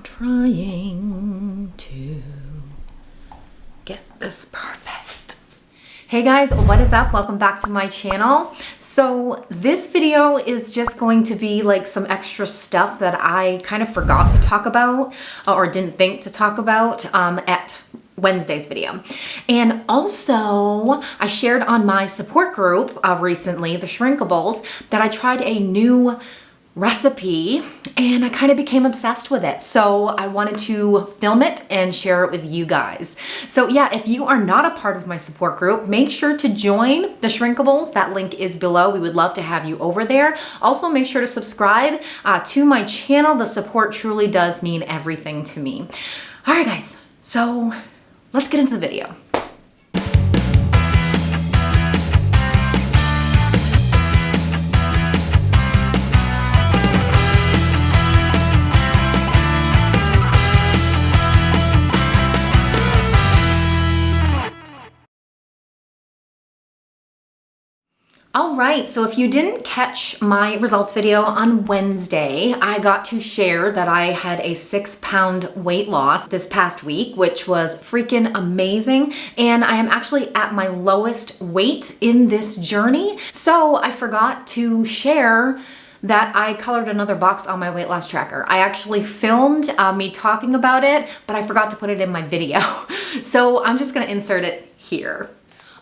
trying to get this perfect. Hey guys, what is up? Welcome back to my channel. So this video is just going to be like some extra stuff that I kind of forgot to talk about or didn't think to talk about at Wednesday's video. And also I shared on my support group recently, the Shrinkables, that I tried a new recipe and I kind of became obsessed with it. So I wanted to film it and share it with you guys. So yeah, if you are not a part of my support group, make sure to join the Shrinkables. That link is below. We would love to have you over there. Also make sure to subscribe to my channel. The support truly does mean everything to me. All right guys, so let's get into the video. All right, so if you didn't catch my results video on Wednesday, I got to share that I had a 6-pound weight loss this past week, which was freaking amazing. And I am actually at my lowest weight in this journey. So I forgot to share that I colored another box on my weight loss tracker. I actually filmed me talking about it, but I forgot to put it in my video. So I'm just gonna insert it here.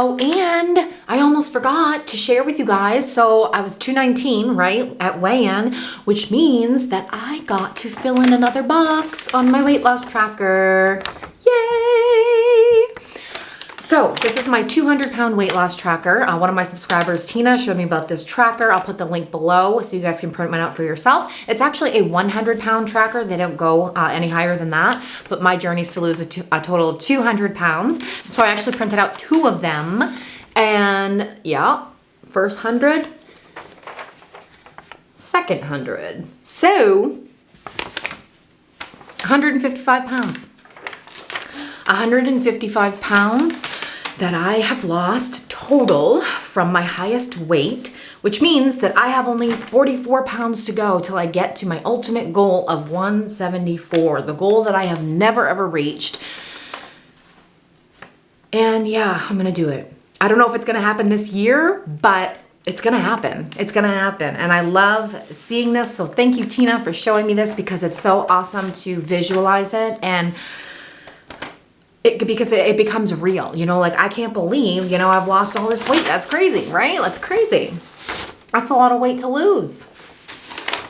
Oh, and I almost forgot to share with you guys. So I was 219, right, at weigh-in, which means that I got to fill in another box on my weight loss tracker. Yay! So this is my 200-pound weight loss tracker. One of my subscribers, Tina, showed me about this tracker. I'll put the link below so you guys can print one out for yourself. It's actually a 100-pound tracker. They don't go any higher than that, but my journey is to lose a total of 200 pounds. So I actually printed out 2 of them. And yeah, first 100, second 100. So 155 pounds. 155 pounds that I have lost total from my highest weight, which means that I have only 44 pounds to go till I get to my ultimate goal of 174, the goal that I have never ever reached. And yeah, I'm gonna do it. I don't know if it's gonna happen this year, but it's gonna happen. It's gonna happen. And I love seeing this. So thank you, Tina, for showing me this because it's so awesome to visualize it and because it becomes real, you know, like I can't believe, you know, I've lost all this weight. That's crazy, right? That's crazy. That's a lot of weight to lose.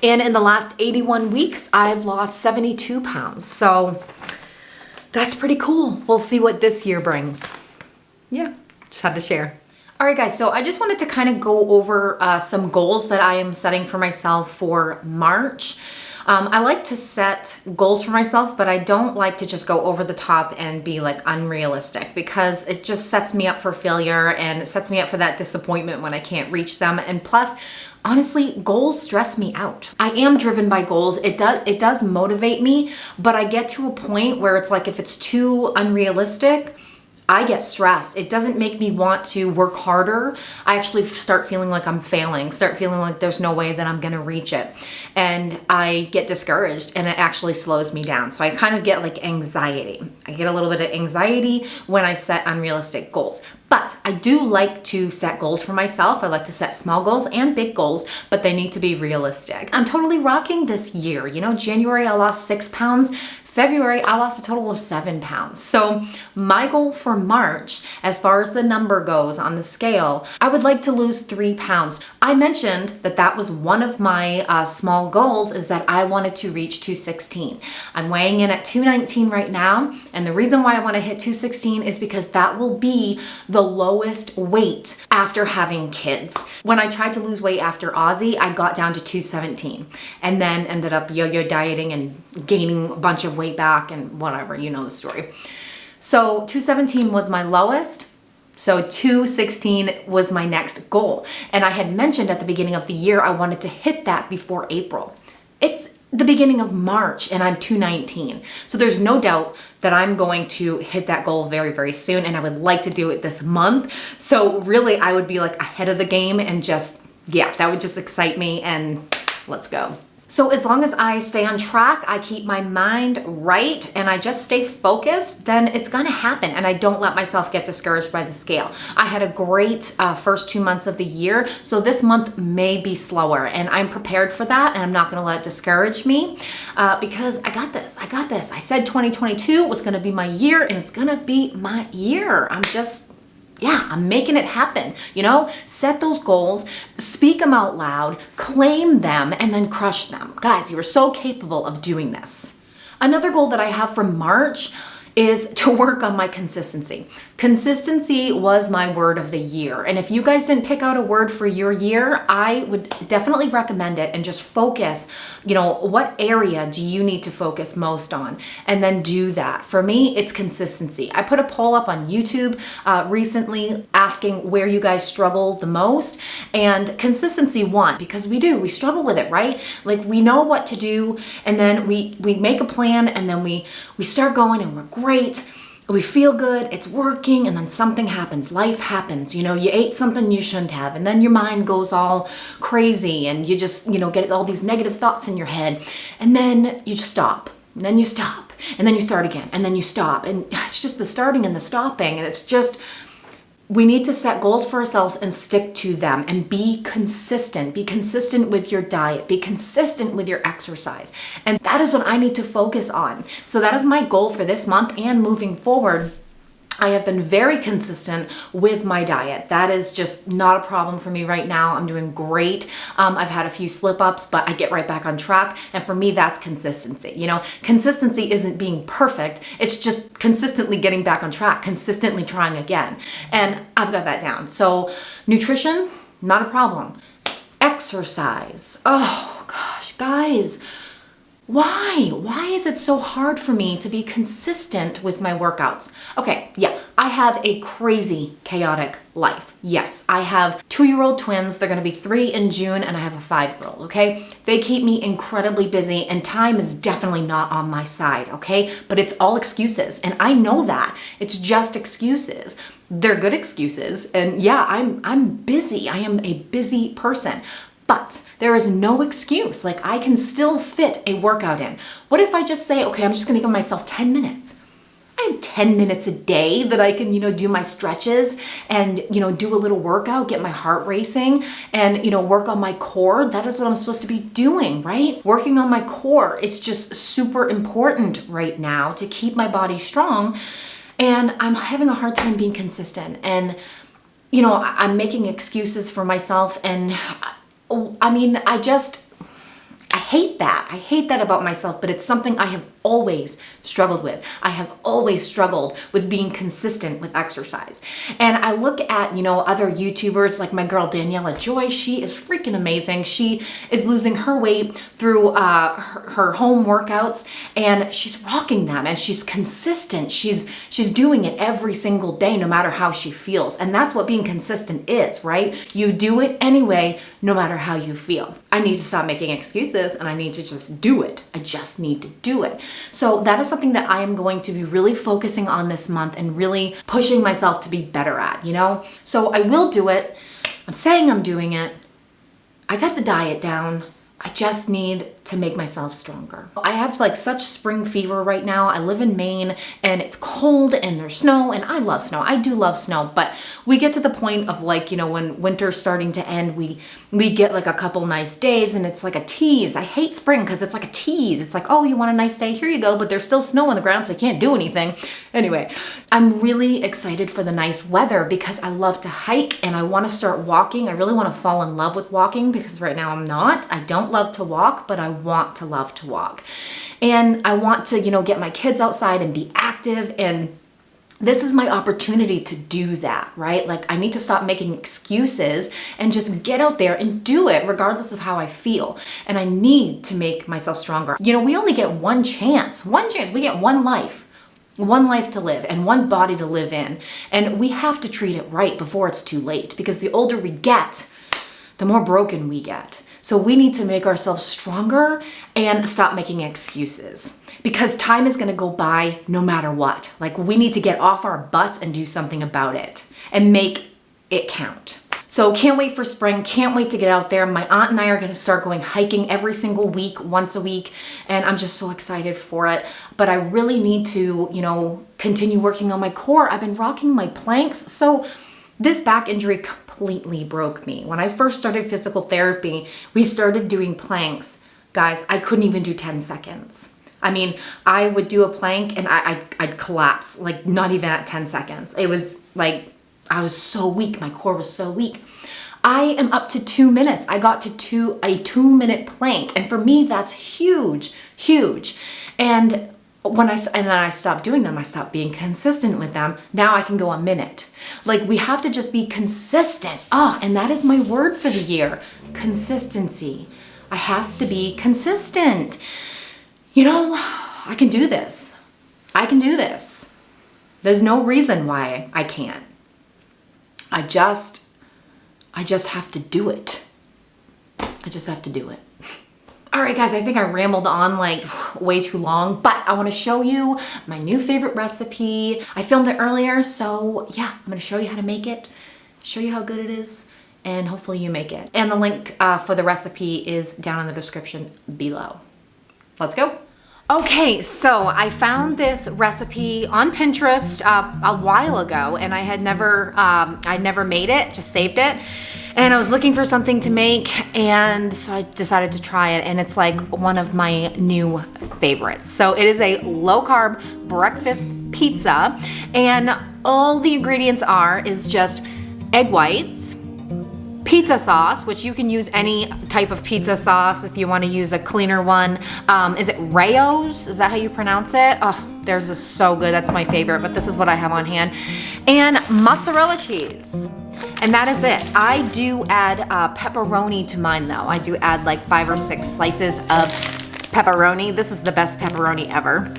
And in the last 81 weeks, I've lost 72 pounds. So that's pretty cool. We'll see what this year brings. Yeah, just had to share. All right, guys, so I just wanted to kind of go over some goals that I am setting for myself for March. I like to set goals for myself, but I don't like to just go over the top and be like unrealistic because it just sets me up for failure and it sets me up for that disappointment when I can't reach them. And plus, honestly, goals stress me out. I am driven by goals. It does motivate me, but I get to a point where it's like if it's too unrealistic, I get stressed. It doesn't make me want to work harder. I actually start feeling like I'm failing, start feeling like there's no way that I'm gonna reach it. And I get discouraged and it actually slows me down. So I kind of get like anxiety. I get a little bit of anxiety when I set unrealistic goals. But I do like to set goals for myself. I like to set small goals and big goals, but they need to be realistic. I'm totally rocking this year. You know, January I lost 6 pounds. February, I lost a total of 7 pounds. So my goal for March, as far as the number goes on the scale, I would like to lose 3 pounds. I mentioned that that was one of my small goals is that I wanted to reach 216. I'm weighing in at 219 right now. And the reason why I want to hit 216 is because that will be the lowest weight after having kids. When I tried to lose weight after Aussie, I got down to 217 and then ended up yo-yo dieting and gaining a bunch of weight back and whatever, you know the story. So 217 was my lowest. So 216 was my next goal. And I had mentioned at the beginning of the year, I wanted to hit that before April. It's the beginning of March and I'm 219. So there's no doubt that I'm going to hit that goal very, very soon. And I would like to do it this month. So really I would be like ahead of the game and just, yeah, that would just excite me and let's go. So as long as I stay on track, I keep my mind right, and I just stay focused, then it's gonna happen. And I don't let myself get discouraged by the scale. I had a great first 2 months of the year. So this month may be slower, and I'm prepared for that. And I'm not gonna let it discourage me because I got this. I said 2022 was gonna be my year, and it's gonna be my year. I'm making it happen. Set those goals, speak them out loud, claim them, and then crush them. Guys, you are so capable of doing this. Another goal that I have for March is to work on my consistency. Consistency was my word of the year. And if you guys didn't pick out a word for your year, I would definitely recommend it and just focus, what area do you need to focus most on? And then do that. For me, it's consistency. I put a poll up on YouTube recently asking where you guys struggle the most, and consistency won because we struggle with it, right? Like we know what to do, and then we make a plan, and then we start going, and we're great. We feel good, it's working, and then something happens. Life happens. You ate something you shouldn't have, and then your mind goes all crazy, and you just, get all these negative thoughts in your head, and then you just stop, and then you stop, and then you start again, and then you stop, and it's just the starting and the stopping, and it's just, we need to set goals for ourselves and stick to them and be consistent. Be consistent with your diet. Be consistent with your exercise. And that is what I need to focus on. So that is my goal for this month and moving forward. I have been very consistent with my diet. That is just not a problem for me right now. I'm doing great. I've had a few slip-ups, but I get right back on track. And for me, that's consistency. Consistency isn't being perfect. It's just consistently getting back on track, consistently trying again. And I've got that down. So nutrition, not a problem. Exercise. Oh gosh, guys. Why? Why is it so hard for me to be consistent with my workouts? Okay, yeah, I have a crazy, chaotic life. Yes, I have 2-year-old twins. They're gonna be 3 in June, and I have a 5-year-old, okay? They keep me incredibly busy, and time is definitely not on my side, okay? But it's all excuses, and I know that. It's just excuses. They're good excuses, and yeah, I'm busy. I am a busy person. But there is no excuse. Like I can still fit a workout in. What if I just say, okay, I'm just gonna give myself 10 minutes. I have 10 minutes a day that I can, do my stretches and, do a little workout, get my heart racing and, work on my core. That is what I'm supposed to be doing, right? Working on my core. It's just super important right now to keep my body strong. And I'm having a hard time being consistent. And, I'm making excuses for myself, and I hate that. I hate that about myself, but it's something I have always struggled with. I have always struggled with being consistent with exercise. And I look at, other YouTubers like my girl Daniela Joy. She is freaking amazing. She is losing her weight through her home workouts, and she's rocking them, and she's consistent. She's doing it every single day, no matter how she feels. And that's what being consistent is, right? You do it anyway, no matter how you feel. I need to stop making excuses, and I need to just do it. I just need to do it. So that is something that I am going to be really focusing on this month and really pushing myself to be better at, So I will do it. I'm saying I'm doing it. I got the diet down. I just need to make myself stronger. I have such spring fever right now. I live in Maine, and it's cold and there's snow, and I love snow. I do love snow, but we get to the point of when winter's starting to end, we get a couple nice days, and it's like a tease. I hate spring because it's like a tease. It's like, oh, you want a nice day? Here you go. But there's still snow on the ground, so I can't do anything. Anyway, I'm really excited for the nice weather because I love to hike and I want to start walking. I really want to fall in love with walking because right now I'm not. I don't love to walk, but I want to love to walk. And I want to, get my kids outside and be active, and this is my opportunity to do that, right? I need to stop making excuses and just get out there and do it regardless of how I feel. And I need to make myself stronger. We only get one chance. We get one life to live and one body to live in. And we have to treat it right before it's too late, because the older we get, the more broken we get. So we need to make ourselves stronger and stop making excuses, because time is going to go by no matter what. We need to get off our butts and do something about it and make it count. So can't wait for spring, can't wait to get out there. My aunt and I are gonna start going hiking every single week, once a week, and I'm just so excited for it. But I really need to, you know, continue working on my core. I've been rocking my planks. So this back injury completely broke me. When I first started physical therapy, we started doing planks. Guys, I couldn't even do 10 seconds. I mean, I would do a plank and I'd collapse, like not even at 10 seconds. It was like, I was so weak. My core was so weak. I am up to 2 minutes. I got to a 2-minute plank. And for me, that's huge, huge. And then I stopped doing them. I stopped being consistent with them. Now I can go a minute. Like, we have to just be consistent. And that is my word for the year. Consistency. I have to be consistent. You know, I can do this. I can do this. There's no reason why I can't. I just have to do it. I just have to do it. All right, guys, I think I rambled on like way too long, but I want to show you my new favorite recipe. I filmed it earlier, so yeah, I'm going to show you how to make it, show you how good it is, and hopefully you make it. And the link for the recipe is down in the description below. Let's go. Okay, so I found this recipe on Pinterest a while ago, and I had never made it, just saved it. And I was looking for something to make, and so I decided to try it, and it's like one of my new favorites. So it is a low-carb breakfast pizza, and all the ingredients is just egg whites, pizza sauce, which you can use any type of pizza sauce if you want to use a cleaner one. Is it Rayo's? Is that how you pronounce it? Oh, theirs is so good. That's my favorite, but this is what I have on hand. And mozzarella cheese. And that is it. I do add pepperoni to mine though. I do add like 5 or 6 slices of pepperoni. This is the best pepperoni ever.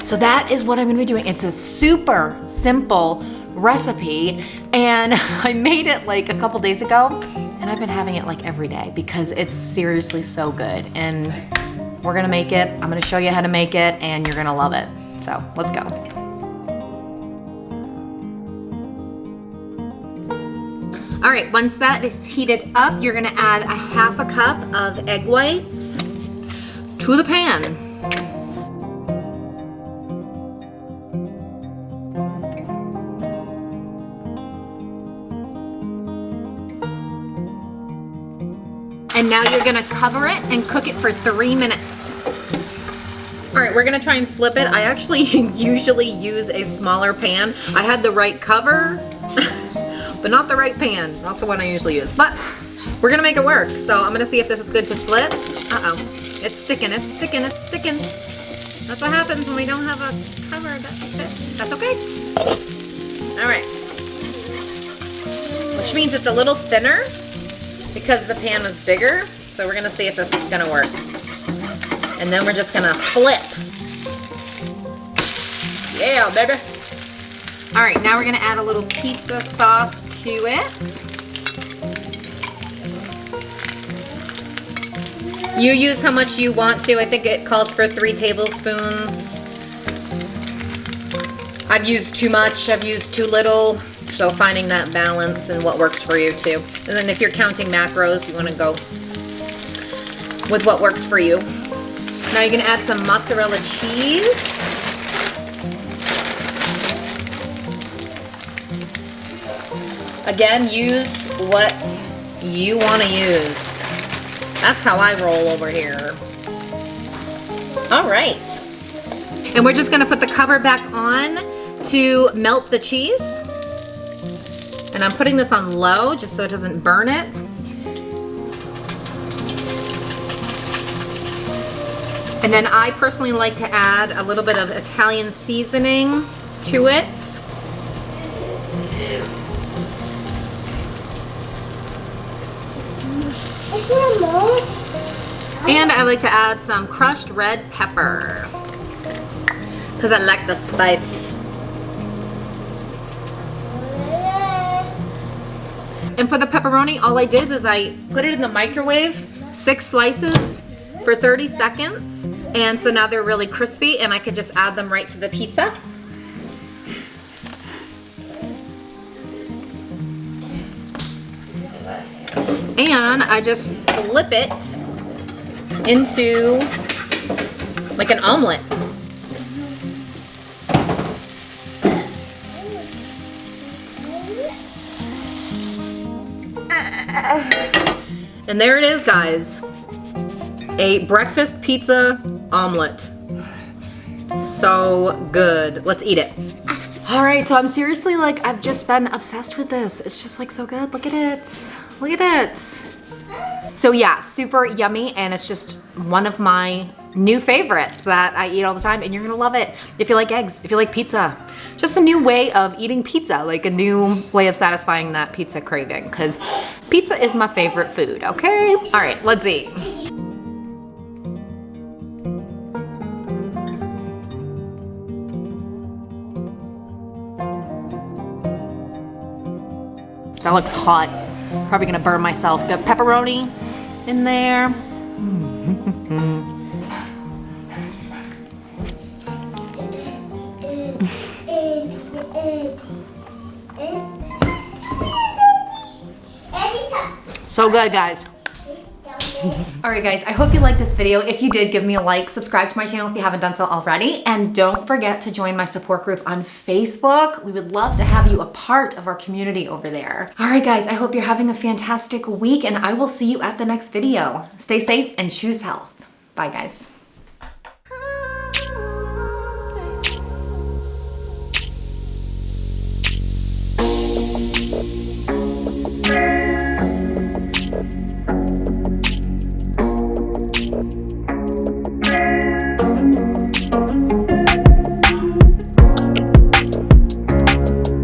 So that is what I'm gonna be doing. It's a super simple recipe, and I made it like a couple days ago, and I've been having it like every day because it's seriously so good. And we're gonna make it. I'm gonna show you how to make it, and you're gonna love it. So let's go. All right, once that is heated up, you're gonna add a 1/2 cup of egg whites to the pan. And now you're gonna cover it and cook it for 3 minutes. All right, we're gonna try and flip it. I actually usually use a smaller pan. I had the right cover, but not the right pan. Not the one I usually use, but we're gonna make it work. So I'm gonna see if this is good to flip. Uh-oh, it's sticking, it's sticking, it's sticking. That's what happens when we don't have a cover that fits. That's okay. All right. Which means it's a little thinner because the pan was bigger. So we're gonna see if this is gonna work. And then we're just gonna flip. Yeah, baby. All right, now we're gonna add a little pizza sauce to it. You use how much you want to. I think it calls for 3 tablespoons. I've used too much, I've used too little. So finding that balance and what works for you too. And then if you're counting macros, you wanna go with what works for you. Now you're gonna add some mozzarella cheese. Again, use what you want to use. That's how I roll over here. All right. And we're just going to put the cover back on to melt the cheese. And I'm putting this on low just so it doesn't burn it. And then I personally like to add a little bit of Italian seasoning to it. And I like to add some crushed red pepper because I like the spice. And for the pepperoni, all I did is I put it in the microwave, 6 slices for 30 seconds. And so now they're really crispy and I could just add them right to the pizza. And I just flip it into like an omelet. And there it is, guys. A breakfast pizza omelet. So good. Let's eat it. All right, so I'm seriously like, I've just been obsessed with this. It's just like so good. Look at it. Look at it. So yeah, super yummy, and it's just one of my new favorites that I eat all the time, and you're gonna love it if you like eggs, if you like pizza. Just a new way of eating pizza, like a new way of satisfying that pizza craving, because pizza is my favorite food, okay? All right, let's eat. That looks hot. Probably gonna burn myself. Got pepperoni in there. So good, guys. All right, guys, I hope you liked this video. If you did, give me a like, subscribe to my channel if you haven't done so already, and don't forget to join my support group on Facebook. We would love to have you a part of our community over there. All right, guys, I hope you're having a fantastic week, and I will see you at the next video. Stay safe and choose health. Bye, guys.